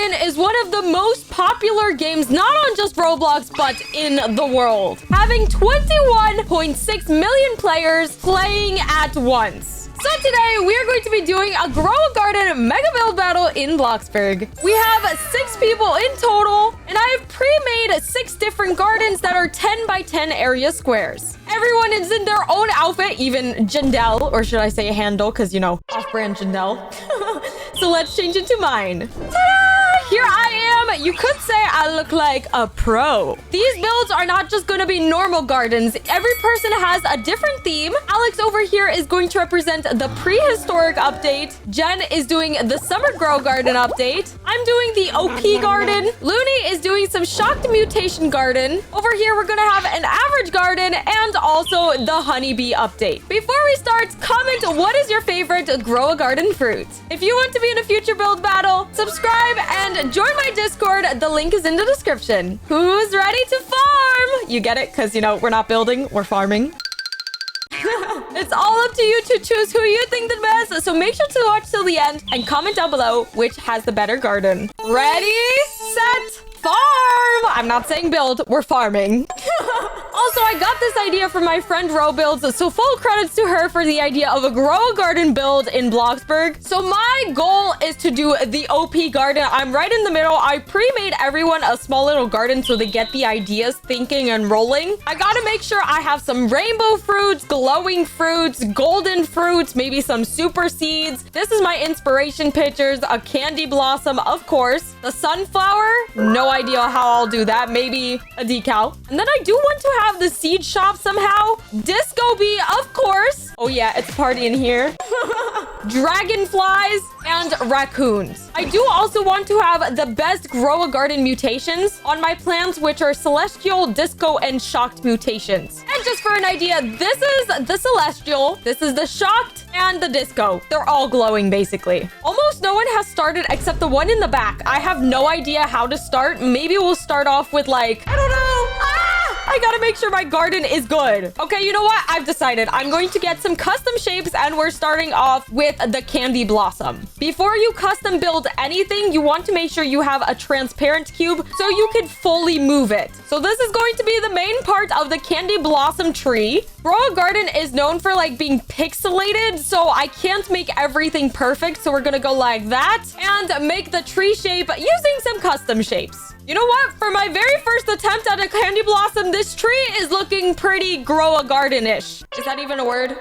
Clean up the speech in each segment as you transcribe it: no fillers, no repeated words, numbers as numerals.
Garden is one of the most popular games, not on just Roblox, but in the world, having 21.6 million players playing at once. So today we are going to be doing a Grow a Garden mega build battle in Bloxburg. We have 6 people in total, and I have pre-made 6 different gardens that are 10 by 10 area squares. Everyone is in their own outfit, even Jindal, or should I say Handel, because, you know, off-brand Jindal. So let's change it to mine. Ta-da! Here I am. You could say I look like a pro. These builds are not just going to be normal gardens. Every person has a different theme. Alex over here is going to represent the prehistoric update. Jen is doing the summer grow garden update. I'm doing the OP garden. Looney is doing some shocked mutation garden. Over here, we're going to have an average garden and also the honeybee update. Before we start, comment what is your favorite grow a garden fruit. If you want to be in a future build battle, subscribe and join my Discord. The link is in the description. Who's ready to farm? You get it? Because, you know, we're not building, we're farming. It's all up to you to choose who you think the best. So make sure to watch till the end and comment down below which has the better garden. Ready, set, farm. I'm not saying build, we're farming. Also, I got this idea from my friend Robuilds, so full credits to her for the idea of a grow a garden build in Bloxburg. So my goal is to do the OP garden. I'm right in the middle. I pre-made everyone a small little garden so they get the ideas thinking and rolling. I gotta make sure I have some rainbow fruits, glowing fruits, golden fruits, maybe some super seeds. This is my inspiration pictures, a candy blossom, of course. The sunflower, no idea how I'll do that. Maybe a decal. And then I do want to have the seed shop somehow. Disco bee, of course. Oh yeah, it's a party in here. Dragonflies and raccoons. I do also want to have the best grow a garden mutations on my plants, which are celestial, disco, and shocked mutations. And just for an idea, this is the celestial, this is the shocked, and the disco. They're all glowing, basically. Almost no one has started except the one in the back. I have no idea how to start. Maybe we'll start off with like, I don't know. I gotta make sure my garden is good. Okay, you know what? I've decided. I'm going to get some custom shapes, and we're starting off with the candy blossom. Before you custom build anything, you want to make sure you have a transparent cube so you can fully move it. So this is going to be the main part of the candy blossom tree. Grow a garden is known for like being pixelated, so I can't make everything perfect. So we're gonna go like that and make the tree shape using some custom shapes. You know what? For my very first attempt at a candy blossom, this tree is looking pretty grow a garden-ish. Is that even a word?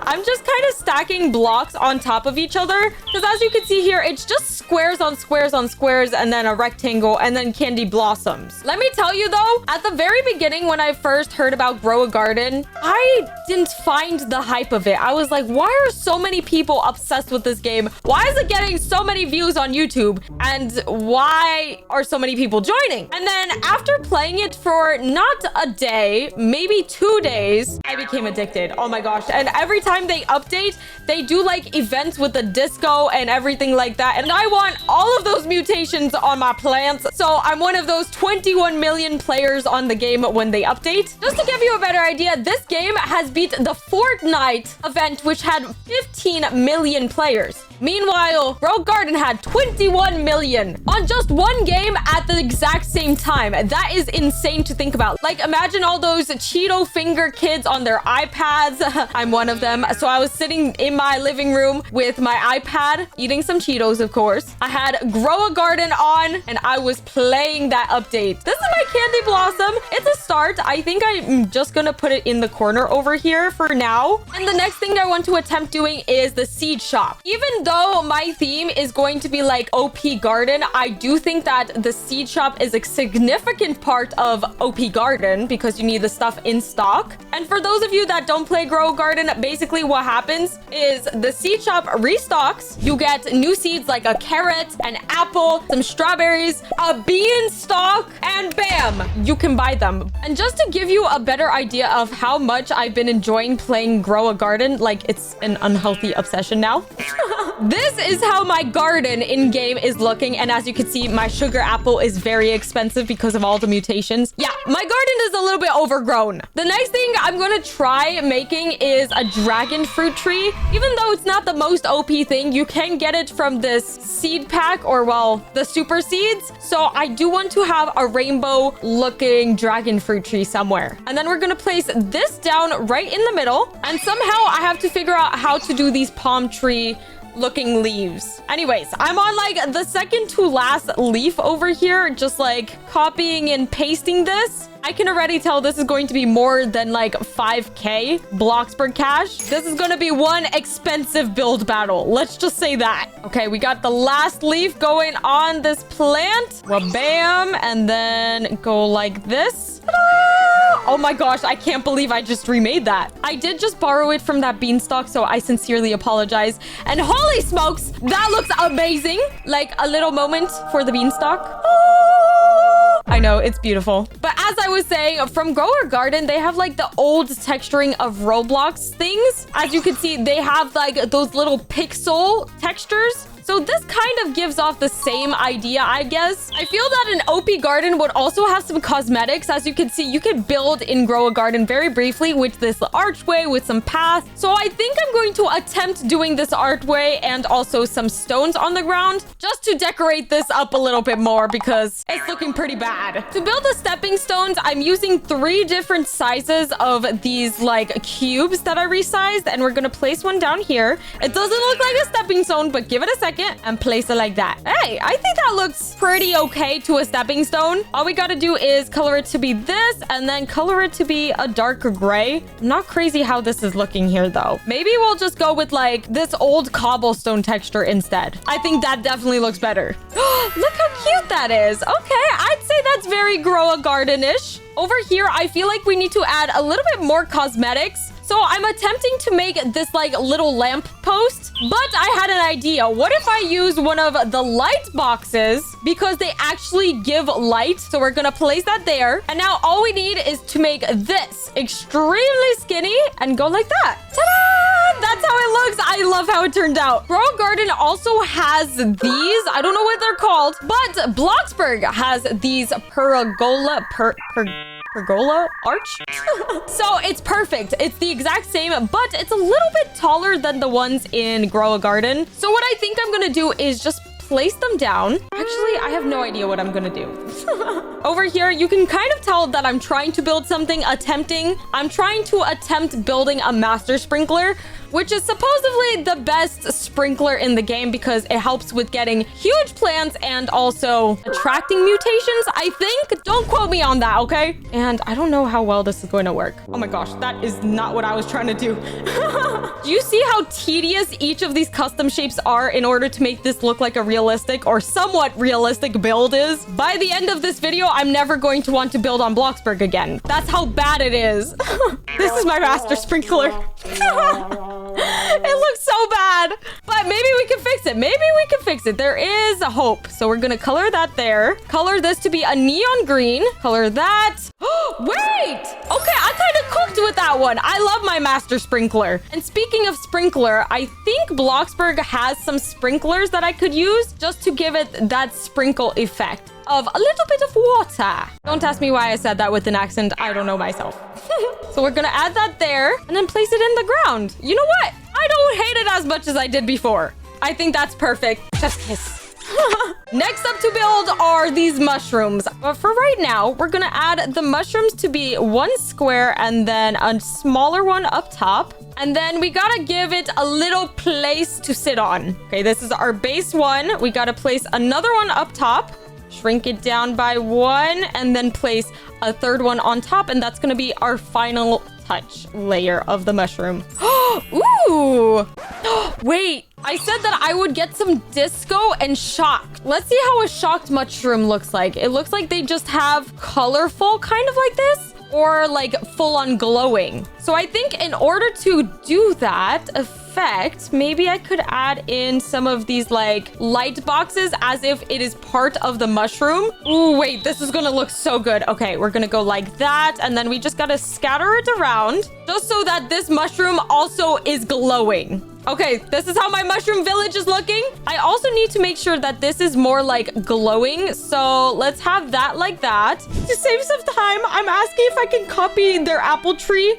I'm just kind of stacking blocks on top of each other because as you can see here, it's just squares on squares on squares and then a rectangle and then candy blossoms. Let me tell you though, at the very beginning when I first heard about grow a garden, I didn't find the hype of it. I was like, why are so many people obsessed with this game? Why is it getting so many views on YouTube? And why are so many people joining? And then after playing it for not a day, maybe 2 days, I became addicted. Oh my gosh. And every time they update, they do like events with the disco and everything like that. And I want all of those mutations on my plants. So I'm one of those 21 million players on the game when they update. Just to give you a better idea, this game has beat the Fortnite event, which had 15 million players. Meanwhile, Grow Garden had 21 million on just one game at the exact same time. That is insane to think about. Like, imagine all those Cheeto finger kids on their iPads. I'm one of them. So I was sitting in my living room with my iPad, eating some Cheetos, of course. I had Grow a Garden on, and I was playing that update. This is my candy blossom. It's a start. I think I'm just gonna put it in the corner over here for now. And the next thing I want to attempt doing is the seed shop. Even though my theme is going to be like OP garden, I do think that the seed shop is a significant part of OP garden because you need the stuff in stock. And for those of you that don't play Grow Garden, basically what happens is the seed shop restocks. You get new seeds like a carrot, an apple, some strawberries, a beanstalk, and bam, you can buy them. And just to give you a better idea of how much I've been enjoying playing Grow a Garden, like it's an unhealthy obsession now. This is how my garden in game is looking. And as you can see, my sugar apple apple is very expensive because of all the mutations. Yeah, my garden is a little bit overgrown. The next thing I'm going to try making is a dragon fruit tree. Even though it's not the most OP thing, you can get it from this seed pack or, well, the super seeds. So I do want to have a rainbow looking dragon fruit tree somewhere. And then we're going to place this down right in the middle. And somehow I have to figure out how to do these palm tree looking leaves. Anyways, I'm on like the second to last leaf over here, just like copying and pasting this. I can already tell this is going to be more than like 5k Bloxburg cash. This is going to be one expensive build battle. Let's just say that. Okay, we got the last leaf going on this plant. Well, bam. And then go like this. Oh my gosh, I can't believe I just remade that. I did just borrow it from that beanstalk, so I sincerely apologize. And holy smokes, that looks amazing. Like a little moment for the beanstalk. I know, it's beautiful. But as I was saying, from Grower Garden, they have like the old texturing of Roblox things. As you can see, they have like those little pixel textures. So this kind of gives off the same idea, I guess. I feel that an OP garden would also have some cosmetics. As you can see, you can build in Grow a Garden very briefly with this archway with some paths. So I think I'm going to attempt doing this archway and also some stones on the ground just to decorate this up a little bit more because it's looking pretty bad. To build the stepping stones, I'm using 3 different sizes of these like cubes that I resized, and we're going to place one down here. It doesn't look like a stepping stone, but give it a second and place it like that. Hey, I think that looks pretty okay to a stepping stone. All we got to do is color it to be this and then color it to be a darker gray. I'm not crazy how this is looking here though. Maybe we'll just go with like this old cobblestone texture instead. I think that definitely looks better. Look how cute that is. Okay, I'd say that's very Grow a Garden-ish. Over here, I feel like we need to add a little bit more cosmetics. So I'm attempting to make this like little lamp post, but I had an idea. What if I use one of the light boxes because they actually give light? So we're gonna place that there. And now all we need is to make this extremely skinny and go like that. Ta-da! That's how it looks. I love how it turned out. Grow Garden also has these. I don't know what they're called, but Bloxburg has these pergola arch. So it's perfect. It's the exact same, but it's a little bit taller than the ones in Grow a Garden. So what I think I'm gonna do is just place them down. Actually, I have no idea what I'm gonna do. Over here, you can kind of tell that I'm trying to build something, I'm trying to attempt building a master sprinkler, which is supposedly the best sprinkler in the game because it helps with getting huge plants and also attracting mutations, I think. Don't quote me on that, okay? And I don't know how well this is going to work. Oh my gosh, that is not what I was trying to do. Do you see how tedious each of these custom shapes are in order to make this look like a realistic or somewhat realistic build is? By the end of this video, I'm never going to want to build on Bloxburg again. That's how bad it is. This is my master sprinkler. It looks so bad, but maybe we can fix it. Maybe we can fix it. There is a hope. So we're gonna color that there. Color this to be a neon green. Color that. Wait! Okay, I kind of cooked with that one. I love my master sprinkler. And speaking of sprinkler, I think Bloxburg has some sprinklers that I could use just to give it that sprinkle effect of a little bit of water. Don't ask me why I said that with an accent. I don't know myself. So we're gonna add that there and then place it in the ground. You know what? I don't hate it as much as I did before. I think that's perfect. Chef's kiss. Next up to build are these mushrooms. But for right now, we're gonna add the mushrooms to be 1 square and then a smaller one up top. And then we gotta give it a little place to sit on. Okay, this is our base one. We gotta place another one up top. Shrink it down by 1 and then place a 3rd one on top. And that's going to be our final touch layer of the mushroom. Ooh. Wait, I said that I would get some disco and shocked. Let's see how a shocked mushroom looks like. It looks like they just have colorful, kind of like this, or like full on glowing. So I think in order to do that effect, maybe I could add in some of these like light boxes as if it is part of the mushroom. Ooh, wait, this is gonna look so good. Okay, we're gonna go like that, and then we just gotta scatter it around just so that this mushroom also is glowing. Okay, this is how my mushroom village is looking. I also need to make sure that this is more like glowing. So let's have that like that. To save some time, I'm asking if I can copy their apple tree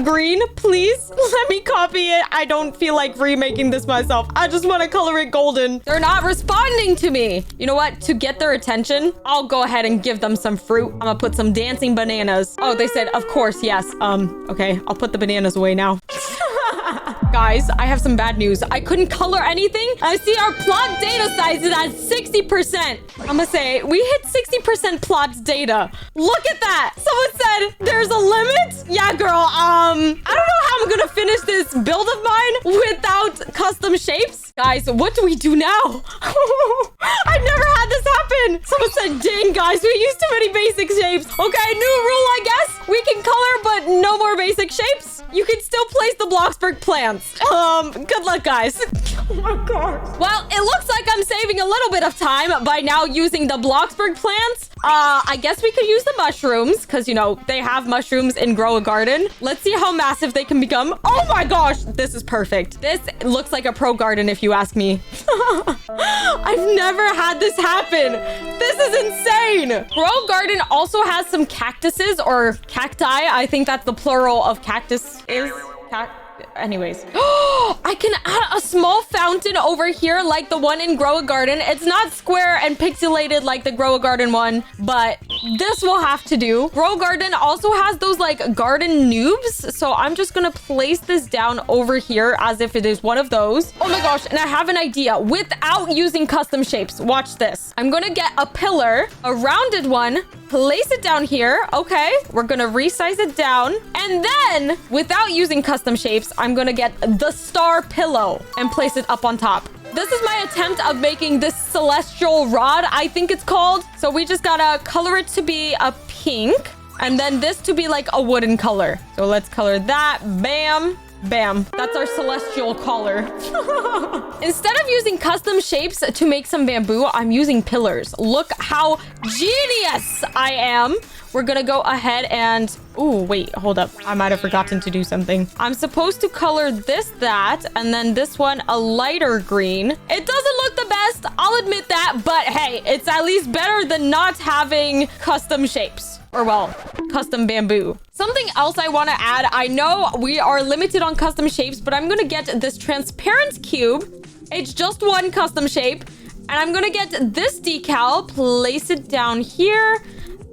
green, please. Let me copy it. I don't feel like remaking this myself. I just want to color it golden. They're not responding to me. You know what? To get their attention, I'll go ahead and give them some fruit. I'm gonna put some dancing bananas. Oh, they said, of course, yes. Okay, I'll put the bananas away now. Guys, I have some bad news. I couldn't color anything. I see our plot data size is at 60%. I'm gonna say we hit 60% plot data. Look at that. Someone said there's a limit. Yeah, girl. I don't know how I'm gonna finish this build of mine without custom shapes. Guys, what do we do now? I've never had this happen. Someone said, dang, guys, we used too many basic shapes. Okay, new rule, I guess. We can color, but no more basic shapes. You can still place the Bloxburg plants. Good luck, guys. Oh my god. Well, it looks like I'm saving a little bit of time by now using the Bloxburg plants. I guess we could use the mushrooms because, you know, they have mushrooms in Grow a Garden. Let's see how massive they can become. Oh my gosh, this is perfect. This looks like a pro garden if you ask me. I've never had this happen. This is insane. Grow Garden also has some cactuses or cacti. I think that's the plural of cactus is. Anyways, I can add a small fountain over here like the one in Grow a Garden. It's not square and pixelated like the Grow a Garden one, but this will have to do. Grow Garden also has those like garden noobs, so I'm just gonna place this down over here as if it is one of those. Oh my gosh, and I have an idea without using custom shapes. Watch this. I'm gonna get a pillar, a rounded one, place it down here. Okay, we're gonna resize it down, and then without using custom shapes, I'm gonna get the star pillow and place it up on top. This is my attempt of making this celestial rod, I think it's called. So we just gotta color it to be a pink, and then this to be like a wooden color. So let's color that. Bam. Bam. That's our celestial collar. Instead of using custom shapes to make some bamboo, I'm using pillars. Look how genius I am. We're gonna go ahead and... Oh, wait, hold up. I might have forgotten to do something. I'm supposed to color this, that, and then this one a lighter green. It doesn't look the best, I'll admit that, but hey, it's at least better than not having custom shapes. Or well, custom bamboo. Something else I want to add. I know we are limited on custom shapes, but I'm going to get this transparent cube. It's just one custom shape. And I'm going to get this decal, place it down here.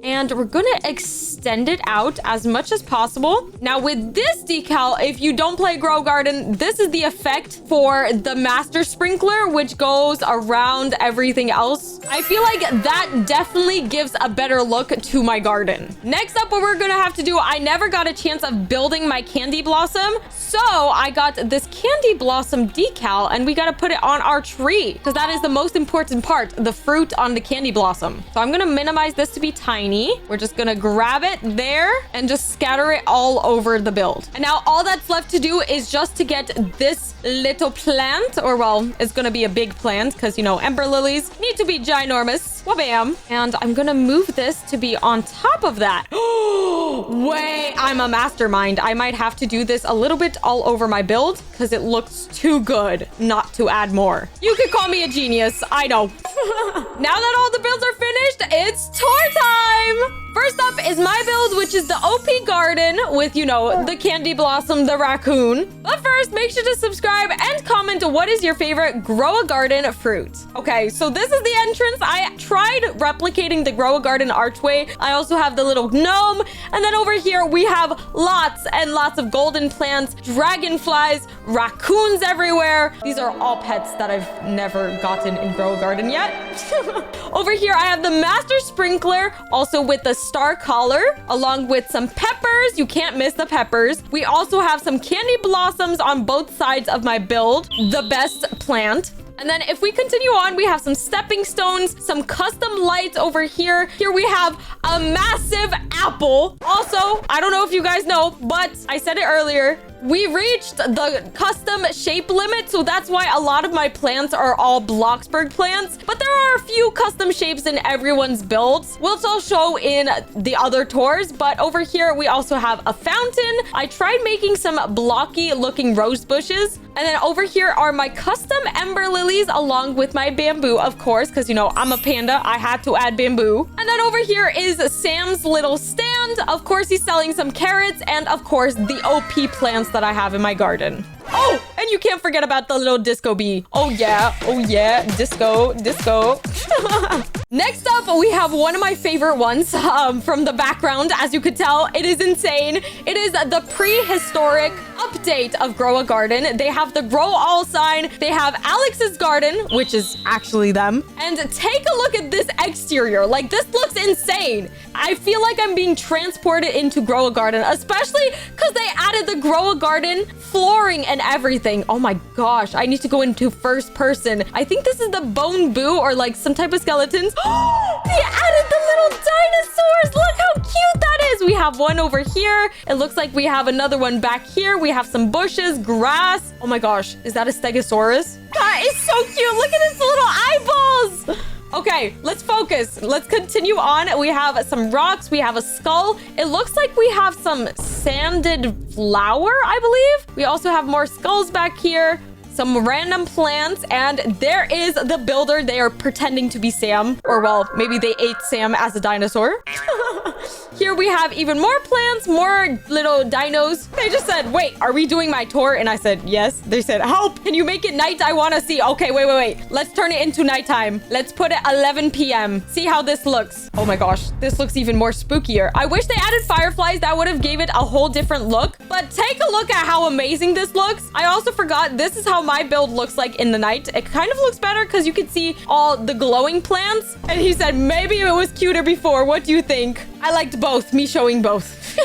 And we're going to extend it out as much as possible. Now with this decal, if you don't play Grow Garden, this is the effect for the master sprinkler, which goes around everything else. I feel like that definitely gives a better look to my garden. Next up, what we're going to have to do, I never got a chance of building my candy blossom. So I got this candy blossom decal and we got to put it on our tree because that is the most important part, the fruit on the candy blossom. So I'm going to minimize this to be tiny. We're just gonna grab it there and just scatter it all over the build. And now all that's left to do is just to get this little plant, or well, it's gonna be a big plant because, you know, ember lilies need to be ginormous. Wabam. And I'm gonna move this to be on top of that. Wait, I'm a mastermind. I might have to do this a little bit all over my build because it looks too good not to add more. You could call me a genius. I know. Now that all the builds are finished, it's tour time. First up is my build, which is the OP garden with, you know, the candy blossom, the raccoon. But first, make sure to subscribe and comment what is your favorite Grow a Garden fruit. Okay, so this is the entrance. I tried replicating the Grow a Garden archway. I also have the little gnome. And then over here, we have lots and lots of golden plants, dragonflies, raccoons everywhere. These are all pets that I've never gotten in Grow a Garden yet. Over here, I have the master sprinkler, also with the star collar, along with some peppers. You can't miss the peppers. We also have some candy blossoms on both sides of my build. The best plant. And then if we continue on, we have some stepping stones, some custom lights over here. Here we have a massive apple. Also, I don't know if you guys know, but I said it earlier, we reached the custom shape limit, so that's why a lot of my plants are all Bloxburg plants. But there are a few custom shapes in everyone's builds, which I'll show in the other tours. But over here, we also have a fountain. I tried making some blocky looking rose bushes. And then over here are my custom ember lilies along with my bamboo, of course, because, you know, I'm a panda. I had to add bamboo. And then over here is Sam's little stand. Of course, he's selling some carrots and, of course, the OP plants that I have in my garden. Oh, and you can't forget about the little disco bee. Oh, yeah. Oh, yeah. Disco. Next up, we have one of my favorite ones from the background. As you could tell, it is insane. It is the prehistoric update of Grow a Garden. They have the Grow All sign. They have Alex's garden, which is actually them. And take a look at this exterior. Like, this looks insane. I feel like I'm being transported into Grow a Garden, especially because they added the Grow a Garden flooring and everything. Oh my gosh, I need to go into first person. I think this is the bone boo or like some type of skeletons. They added the little dinosaurs. Look how cute that is. We have one over here. It looks like we have another one back here. We have some bushes, grass. Oh my gosh, is that a stegosaurus? That is so cute. Look at his little eyeballs. Okay, let's focus. Let's continue on. We have some rocks. We have a skull. It looks like we have some sanded flour, I believe. We also have more skulls back here. Some random plants, and there is the builder. They are pretending to be Sam, or well, maybe they ate Sam as a dinosaur. Here we have even more plants, more little dinos. They just said, wait, are we doing my tour? And I said, yes. They said, help. Can you make it night? I want to see. Okay, wait. Let's turn it into nighttime. Let's put it 11 p.m. See how this looks. Oh my gosh, this looks even more spookier. I wish they added fireflies. That would have gave it a whole different look. But take a look at how amazing this looks. I also forgot this is how my build looks like in the night. It kind of looks better because you can see all the glowing plants. And he said, maybe it was cuter before. What do you think? I liked both. Me showing both.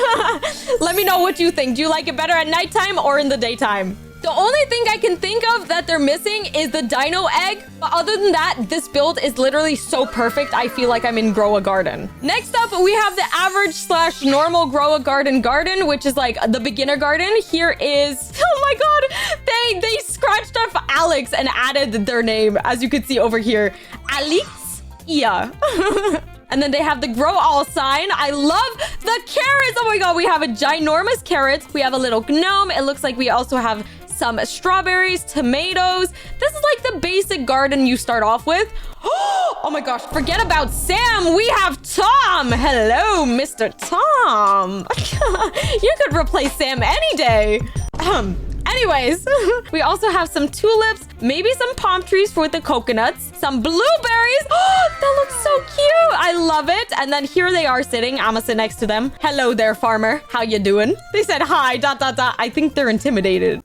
Let me know what you think. Do you like it better at nighttime or in the daytime? The only thing I can think of that they're missing is the dino egg. But other than that, this build is literally so perfect. I feel like I'm in Grow a Garden. Next up, we have the average / normal Grow a Garden, which is like the beginner garden. Here is, oh my God, they scratched off Alex and added their name, as you can see over here. Alex? Yeah. And then they have the Grow All sign. I love the carrots. Oh my God, we have a ginormous carrot. We have a little gnome. It looks like we also have some strawberries, tomatoes. This is like the basic garden you start off with. Oh my gosh, forget about Sam. We have Tom. Hello, Mr. Tom. You could replace Sam any day. Anyways, we also have some tulips, maybe some palm trees for the coconuts, some blueberries. Oh, that looks so cute. I love it. And then here they are sitting. I'm gonna sit next to them. Hello there, farmer. How you doing? They said hi, ... I think they're intimidated.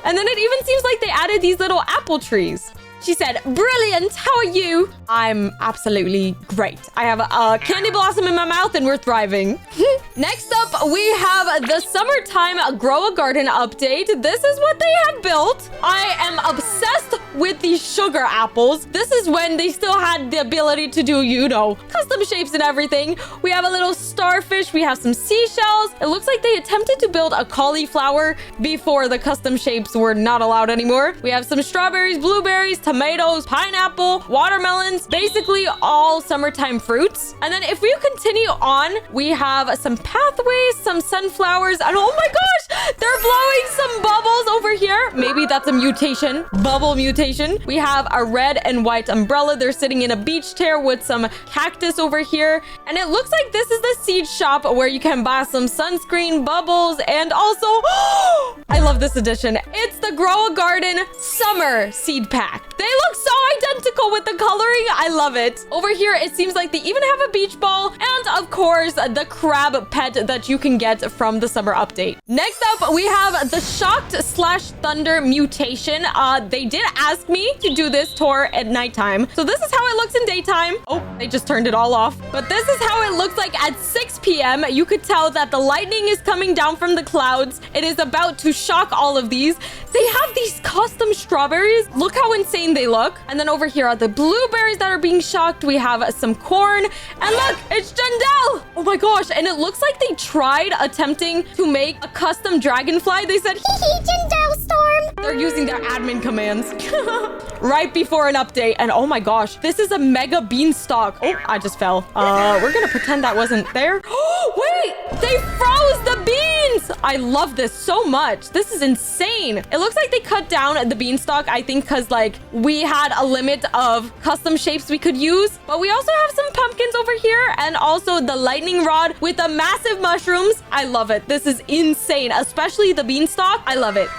And then it even seems like they added these little apple trees. She said, brilliant. How are you? I'm absolutely great. I have a candy blossom in my mouth and we're thriving. Next up, we have the summertime Grow a Garden update. This is what they have built. I am obsessed with these sugar apples. This is when they still had the ability to do, you know, custom shapes and everything. We have a little starfish. We have some seashells. It looks like they attempted to build a cauliflower before the custom shapes were not allowed anymore. We have some strawberries, blueberries, tomatoes, pineapple, watermelons, basically all summertime fruits. And then if we continue on, we have some pathways, some sunflowers, and oh my gosh, they're blowing some bubbles over here. Maybe that's a mutation, bubble mutation. We have a red and white umbrella. They're sitting in a beach chair with some cactus over here. And it looks like this is the seed shop where you can buy some sunscreen, bubbles, and also, I love this edition. It's the Grow a Garden Summer Seed Pack. They look so identical with the coloring. I love it. Over here, it seems like they even have a beach ball and, of course, the crab pet that you can get from the summer update. Next up, we have the Shocked / Thunder mutation. They did ask me to do this tour at nighttime. So this is how it looks in daytime. Oh, they just turned it all off. But this is how it looks like at 6 p.m. You could tell that the lightning is coming down from the clouds. It is about to shock all of these. They have these custom strawberries. Look how insane they look. And then over here are the blueberries that are being shocked. We have some corn. And look, it's Jandel. Oh my gosh. And it looks like they tried attempting to make a custom dragonfly. They said, hee hee, Jandel Storm. They're using their admin commands right before an update. And oh my gosh, this is a mega beanstalk. Oh, I just fell. We're gonna pretend that wasn't there. Wait, they froze the beans. I love this so much. This is insane. It looks like they cut down the beanstalk, I think, because like we had a limit of custom shapes we could use. But we also have some pumpkins over here and also the lightning rod with the massive mushrooms. I love it. This is insane, especially the beanstalk. I love it.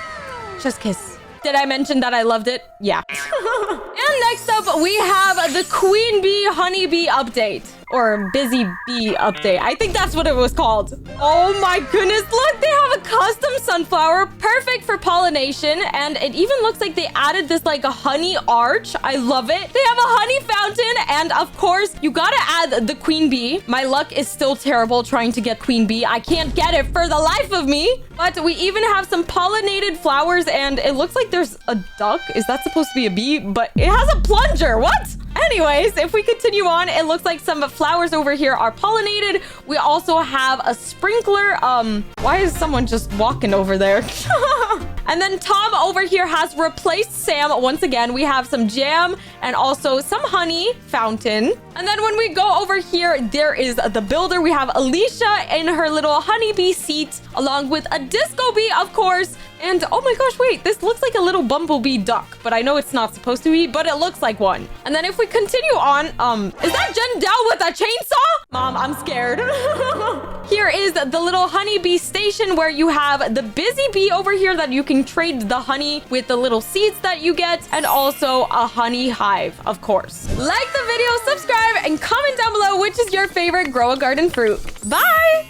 Just kiss. Did I mention that I loved it? Yeah. And next up, we have the queen bee honeybee update. Or busy bee update. I think that's what it was called. Oh my goodness. Look, they have a custom sunflower. Perfect for pollination. And it even looks like they added this like a honey arch. I love it. They have a honey fountain. And of course, you gotta add the queen bee. My luck is still terrible trying to get queen bee. I can't get it for the life of me. But we even have some pollinated flowers. And it looks like there's a duck. Is that supposed to be a bee? But it has a plunger. What? Anyways, if we continue on, it looks like some flowers over here are pollinated. We also have a sprinkler. Why is someone just walking over there? And then Tom over here has replaced Sam. Once again, we have some jam and also some honey fountain. And then when we go over here, there is the builder. We have Alicia in her little honeybee seat, along with a disco bee, of course. And oh my gosh, wait, this looks like a little bumblebee duck, but I know it's not supposed to be, but it looks like one. And then if we continue on, is that Jendel with a chainsaw? Mom, I'm scared. Here is the little honeybee station where you have the busy bee over here that you can trade the honey with the little seeds that you get, and also a honey hive, of course. Like the video, subscribe, and comment down below which is your favorite grow a garden fruit. Bye!